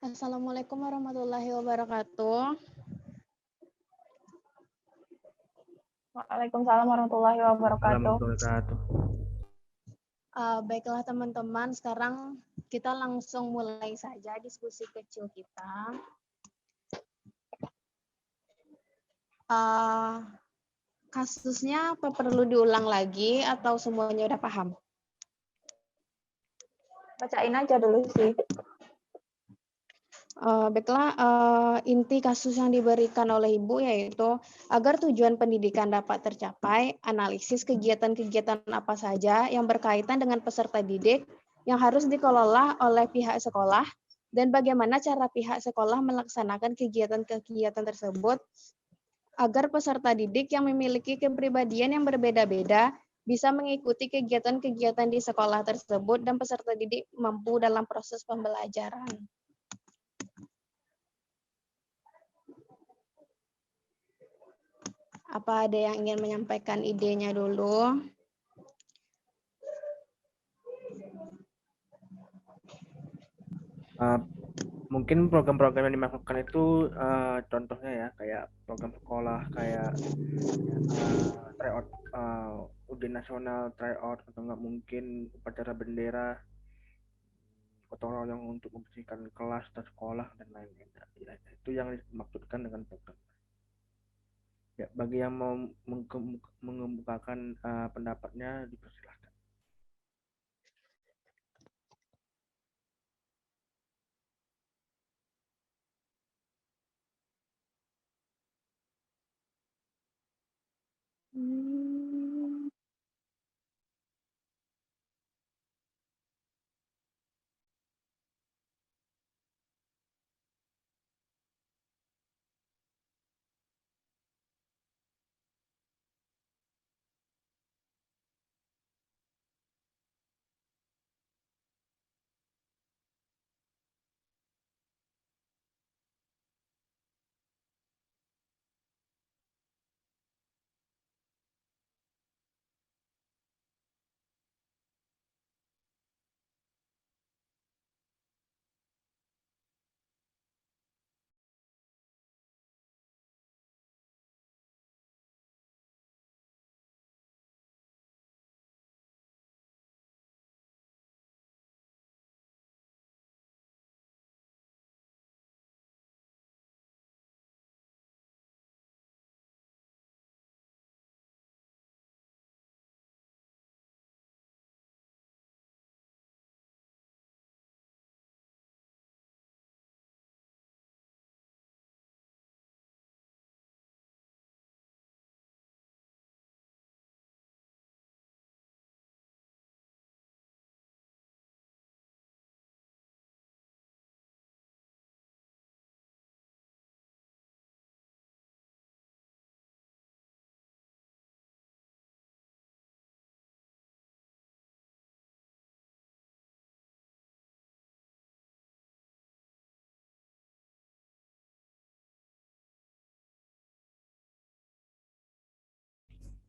Assalamualaikum warahmatullahi wabarakatuh. Waalaikumsalam warahmatullahi wabarakatuh. Baiklah teman-teman, sekarang kita langsung mulai saja diskusi kecil kita. Kasusnya apa perlu diulang lagi atau semuanya udah paham? Bacain aja dulu sih. Baiklah, inti kasus yang diberikan oleh Ibu yaitu agar tujuan pendidikan dapat tercapai, analisis kegiatan-kegiatan apa saja yang berkaitan dengan peserta didik yang harus dikelola oleh pihak sekolah, dan bagaimana cara pihak sekolah melaksanakan kegiatan-kegiatan tersebut agar peserta didik yang memiliki kepribadian yang berbeda-beda bisa mengikuti kegiatan-kegiatan di sekolah tersebut dan peserta didik mampu dalam proses pembelajaran. Apa ada yang ingin menyampaikan idenya dulu? Mungkin program-program yang dimaksudkan itu contohnya ya kayak program sekolah kayak tryout ujian nasional, tryout atau enggak mungkin upacara bendera, gotong royong untuk membersihkan kelas dan sekolah dan lain-lain. Ya, itu yang dimaksudkan dengan program. Ya, bagi yang mau mengemukakan pendapatnya dipersilahkan.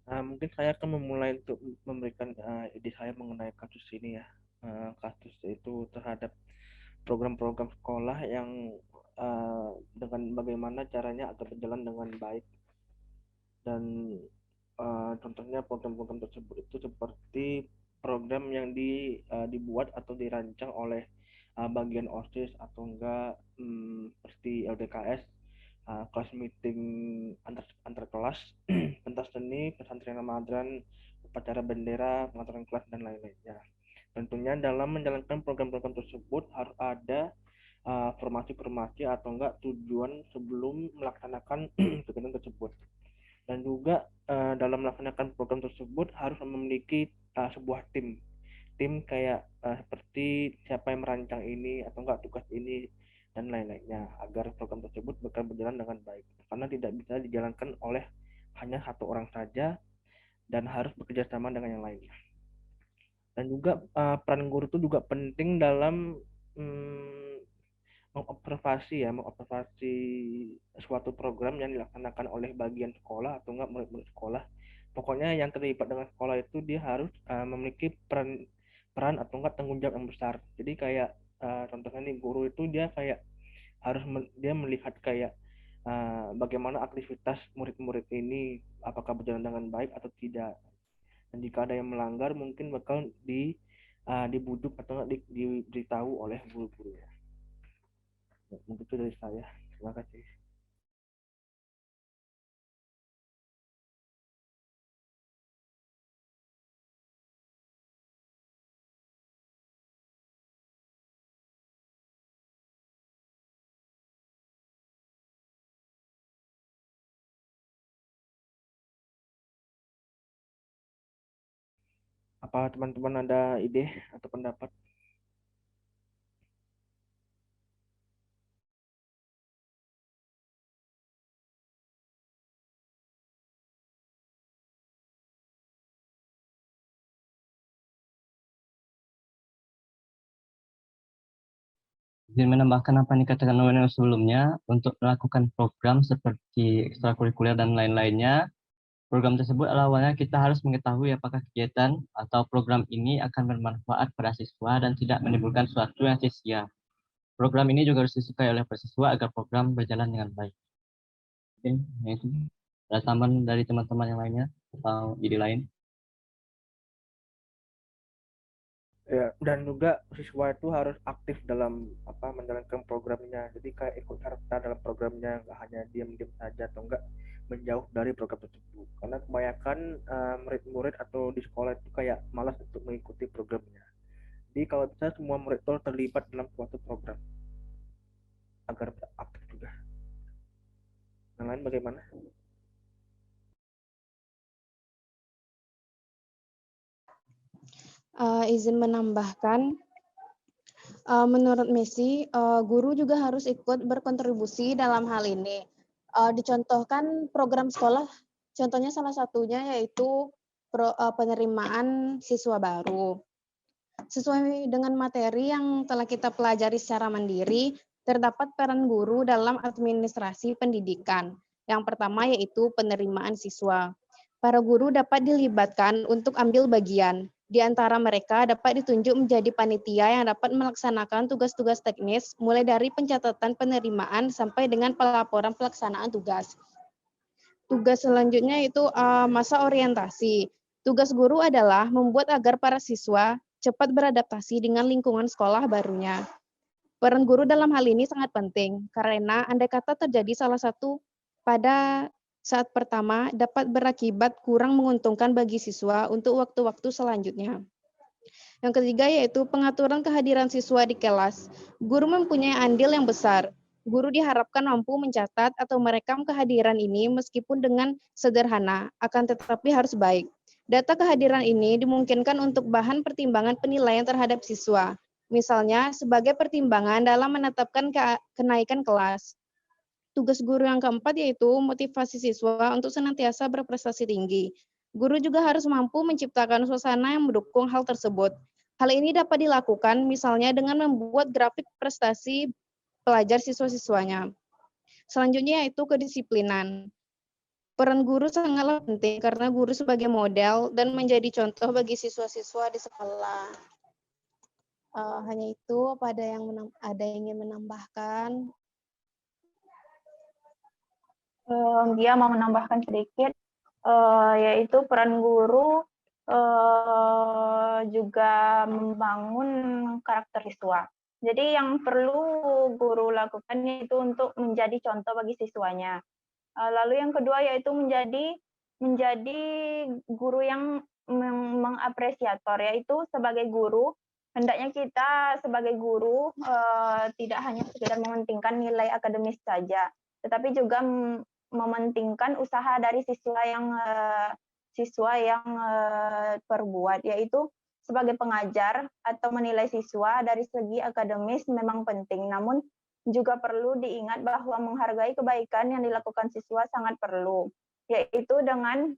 Mungkin saya akan memulai untuk memberikan ide saya mengenai kasus ini ya. Kasus itu terhadap program-program sekolah yang dengan bagaimana caranya agar berjalan dengan baik, dan contohnya program-program tersebut itu seperti program yang dibuat atau dirancang oleh bagian OSIS atau enggak seperti LDKS, kelas meeting antar kelas, pentas seni, pesantren Ramadan, upacara bendera, pengaturan kelas dan lain-lainnya. Tentunya dalam menjalankan program-program tersebut harus ada formasi-formasi atau enggak tujuan sebelum melaksanakan kegiatan tersebut. Dan juga dalam melaksanakan program tersebut harus memiliki sebuah tim kayak seperti siapa yang merancang ini atau enggak tugas ini dan lain-lainnya agar program tersebut bakal berjalan dengan baik, karena tidak bisa dijalankan oleh hanya satu orang saja dan harus bekerja sama dengan yang lainnya. Dan juga peran guru itu juga penting dalam mengobservasi suatu program yang dilaksanakan oleh bagian sekolah atau enggak murid-murid sekolah. Pokoknya yang terlibat dengan sekolah itu dia harus memiliki peran atau enggak tanggung jawab yang besar. Jadi kayak contohnya nih, guru itu dia kayak dia melihat kayak bagaimana aktivitas murid-murid ini, apakah berjalan dengan baik atau tidak. Dan jika ada yang melanggar, mungkin bakal dibujuk atau diberitahu oleh guru-gurunya. Mungkin itu dari saya. Terima kasih. Apa teman-teman ada ide atau pendapat? Izin menambahkan apa yang dikatakan Noel sebelumnya, untuk melakukan program seperti ekstrakurikuler dan lain-lainnya, program tersebut awalnya kita harus mengetahui apakah kegiatan atau program ini akan bermanfaat pada siswa dan tidak menimbulkan sesuatu yang sia-sia. Program ini juga harus disukai oleh siswa agar program berjalan dengan baik. Mungkin itu. Ada tambahan dari teman-teman yang lainnya atau ide lain? Ya, dan juga siswa itu harus aktif dalam menjalankan programnya. Jadi kayak ikut serta dalam programnya, nggak hanya diam-diam saja atau enggak menjauh dari program tersebut. Karena kebanyakan murid-murid atau di sekolah itu kayak malas untuk mengikuti programnya. Jadi kalau bisa semua murid itu terlibat dalam suatu program agar aktif juga. Yang lain bagaimana? Izin menambahkan, menurut Messi, guru juga harus ikut berkontribusi dalam hal ini. Dicontohkan program sekolah, contohnya salah satunya yaitu penerimaan siswa baru. Sesuai dengan materi yang telah kita pelajari secara mandiri, terdapat peran guru dalam administrasi pendidikan. Yang pertama yaitu penerimaan siswa. Para guru dapat dilibatkan untuk ambil bagian. Di antara mereka dapat ditunjuk menjadi panitia yang dapat melaksanakan tugas-tugas teknis, mulai dari pencatatan penerimaan sampai dengan pelaporan pelaksanaan tugas. Tugas selanjutnya itu masa orientasi. Tugas guru adalah membuat agar para siswa cepat beradaptasi dengan lingkungan sekolah barunya. Peran guru dalam hal ini sangat penting, karena andai kata terjadi salah satu pada saat pertama dapat berakibat kurang menguntungkan bagi siswa untuk waktu-waktu selanjutnya. Yang ketiga yaitu pengaturan kehadiran siswa di kelas. Guru mempunyai andil yang besar. Guru diharapkan mampu mencatat atau merekam kehadiran ini meskipun dengan sederhana, akan tetapi harus baik. Data kehadiran ini dimungkinkan untuk bahan pertimbangan penilaian terhadap siswa. Misalnya, sebagai pertimbangan dalam menetapkan kenaikan kelas. Tugas guru yang keempat yaitu motivasi siswa untuk senantiasa berprestasi tinggi. Guru juga harus mampu menciptakan suasana yang mendukung hal tersebut. Hal ini dapat dilakukan misalnya dengan membuat grafik prestasi pelajar siswa-siswanya. Selanjutnya yaitu kedisiplinan. Peran guru sangatlah penting karena guru sebagai model dan menjadi contoh bagi siswa-siswa di sekolah. Hanya itu, ada yang ingin menambahkan? Dia mau menambahkan sedikit, yaitu peran guru juga membangun karakter siswa. Jadi yang perlu guru lakukan yaitu untuk menjadi contoh bagi siswanya. Lalu yang kedua yaitu menjadi guru yang mengapresiator, yaitu sebagai guru hendaknya kita sebagai guru tidak hanya sekedar mementingkan nilai akademis saja, tetapi juga mementingkan usaha dari siswa yang perbuat, yaitu sebagai pengajar atau menilai siswa dari segi akademis memang penting, namun juga perlu diingat bahwa menghargai kebaikan yang dilakukan siswa sangat perlu, yaitu dengan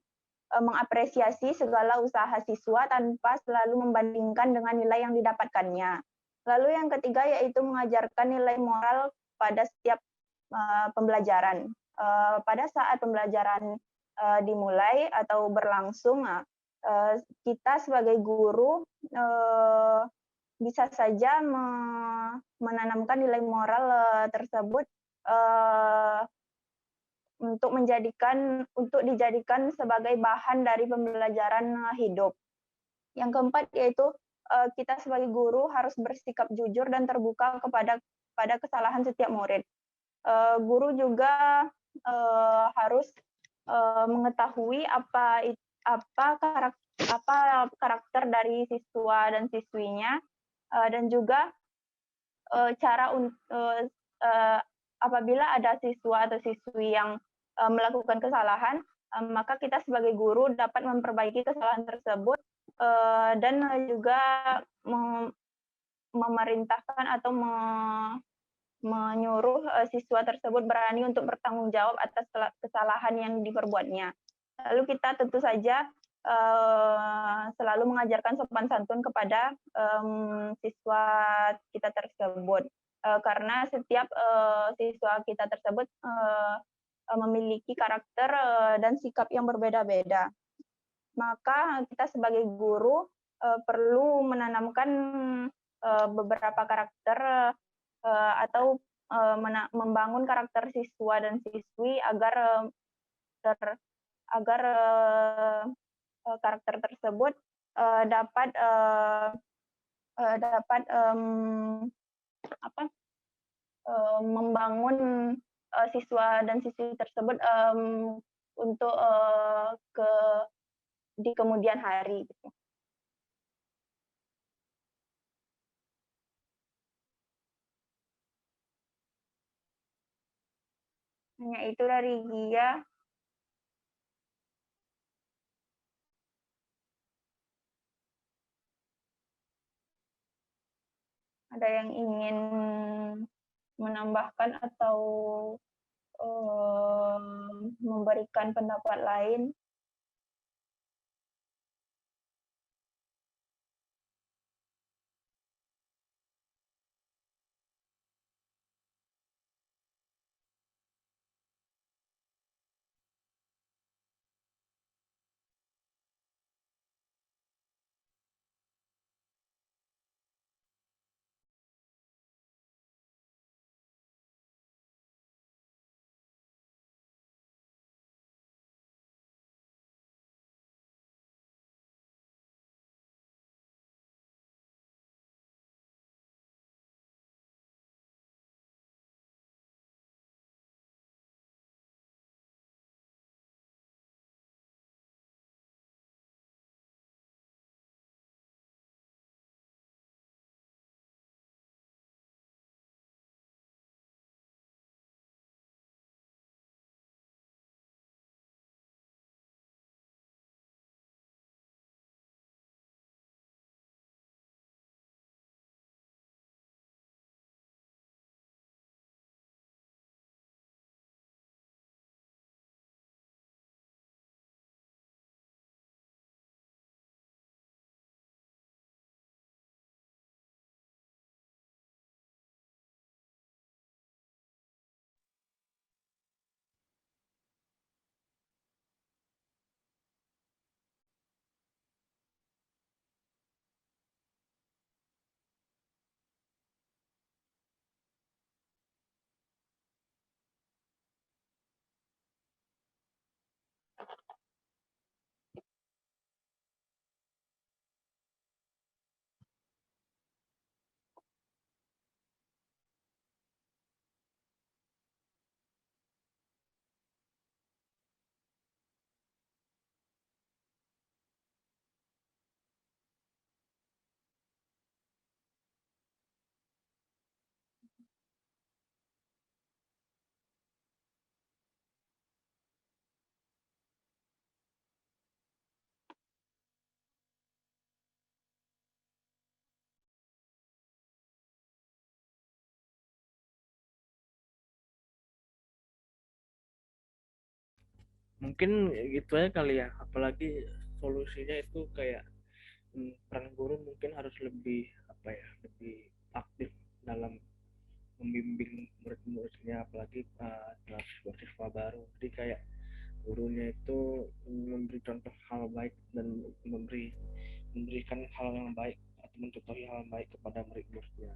mengapresiasi segala usaha siswa tanpa selalu membandingkan dengan nilai yang didapatkannya. Lalu yang ketiga yaitu mengajarkan nilai moral pada setiap pembelajaran. Pada saat pembelajaran dimulai atau berlangsung, kita sebagai guru bisa saja menanamkan nilai moral tersebut untuk dijadikan sebagai bahan dari pembelajaran hidup. Yang keempat yaitu kita sebagai guru harus bersikap jujur dan terbuka pada kesalahan setiap murid. Guru juga harus mengetahui apa karakter dari siswa dan siswinya, dan juga cara apabila ada siswa atau siswi yang melakukan kesalahan, maka kita sebagai guru dapat memperbaiki kesalahan tersebut, dan juga memerintahkan atau menyuruh siswa tersebut berani untuk bertanggung jawab atas kesalahan yang diperbuatnya. Lalu kita tentu saja selalu mengajarkan sopan santun kepada siswa kita tersebut, karena setiap siswa kita tersebut memiliki karakter dan sikap yang berbeda-beda. Maka kita sebagai guru perlu menanamkan beberapa karakter atau membangun karakter siswa dan siswi agar karakter tersebut dapat membangun siswa dan siswi tersebut untuk di kemudian hari gitu. Hanya itu dari Gia. Ada yang ingin menambahkan atau memberikan pendapat lain? Mungkin gitu aja kali ya, apalagi solusinya itu kayak peran guru mungkin harus lebih lebih aktif dalam membimbing murid-muridnya, apalagi siswa-siswa baru. Jadi kayak gurunya itu memberi contoh hal baik dan memberikan hal yang baik atau mencontohi hal baik kepada murid-muridnya.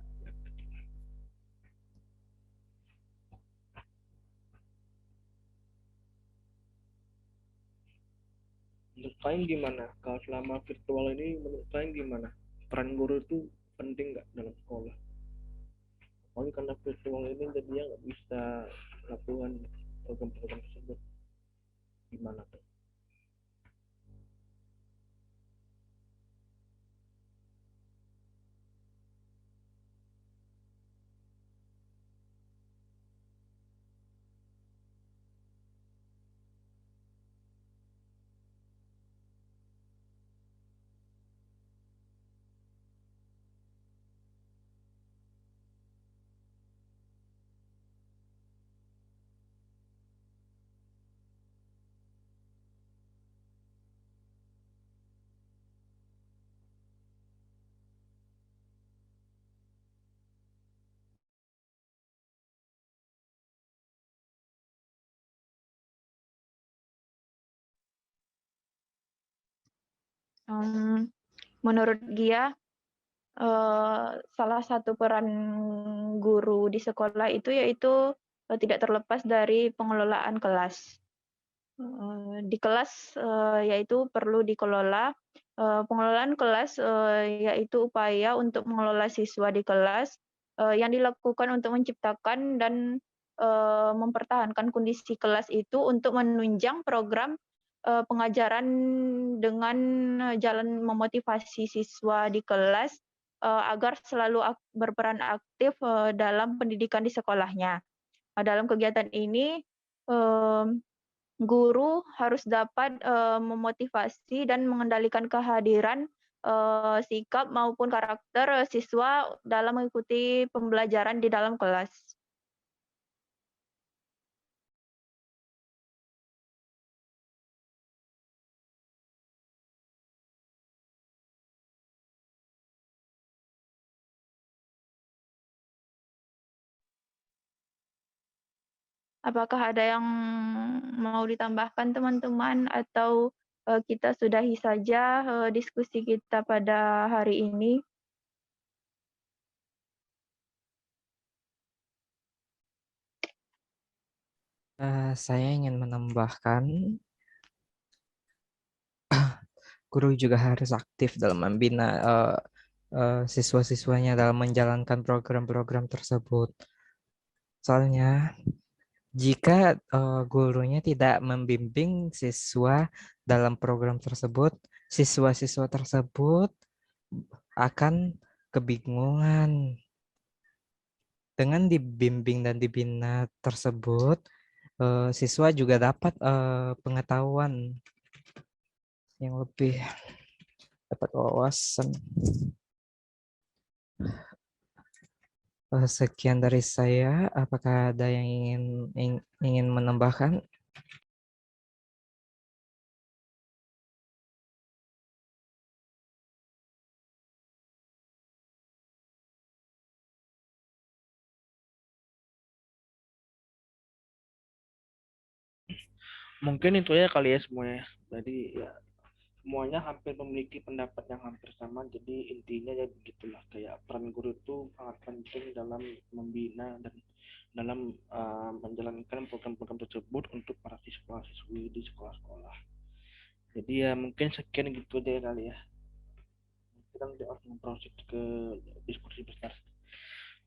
Menurut kalian gimana? Kalau selama virtual ini menurut kalian gimana? Peran guru itu penting nggak dalam sekolah? Apalagi karena virtual ini jadinya nggak bisa lakukan program-program tersebut. Gimana tuh? Menurut Gia, salah satu peran guru di sekolah itu yaitu tidak terlepas dari pengelolaan kelas. Di kelas yaitu perlu dikelola. Pengelolaan kelas yaitu upaya untuk mengelola siswa di kelas yang dilakukan untuk menciptakan dan mempertahankan kondisi kelas itu untuk menunjang program pengajaran dengan jalan memotivasi siswa di kelas agar selalu berperan aktif dalam pendidikan di sekolahnya. Dalam kegiatan ini, guru harus dapat memotivasi dan mengendalikan kehadiran, sikap maupun karakter siswa dalam mengikuti pembelajaran di dalam kelas. Apakah ada yang mau ditambahkan teman-teman atau kita sudahi saja diskusi kita pada hari ini? Saya ingin menambahkan, guru juga harus aktif dalam membina siswa-siswanya dalam menjalankan program-program tersebut. Soalnya, jika gurunya tidak membimbing siswa dalam program tersebut, siswa-siswa tersebut akan kebingungan. Dengan dibimbing dan dibina tersebut, siswa juga dapat pengetahuan yang lebih, dapat wawasan. Sekian dari saya. Apakah ada yang ingin menambahkan? Mungkin itu ya kali ya semuanya. Jadi ya semuanya hampir memiliki pendapat yang hampir sama. Jadi intinya ya begitulah, kayak peran guru itu sangat penting dalam membina dan dalam menjalankan program-program tersebut untuk para siswa-siswi di sekolah-sekolah. Jadi ya mungkin sekian gitu aja kali ya. Kita nanti langsung proses ke diskusi besar.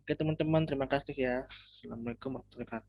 Oke teman-teman, terima kasih ya. Assalamualaikum warahmatullahi wabarakatuh.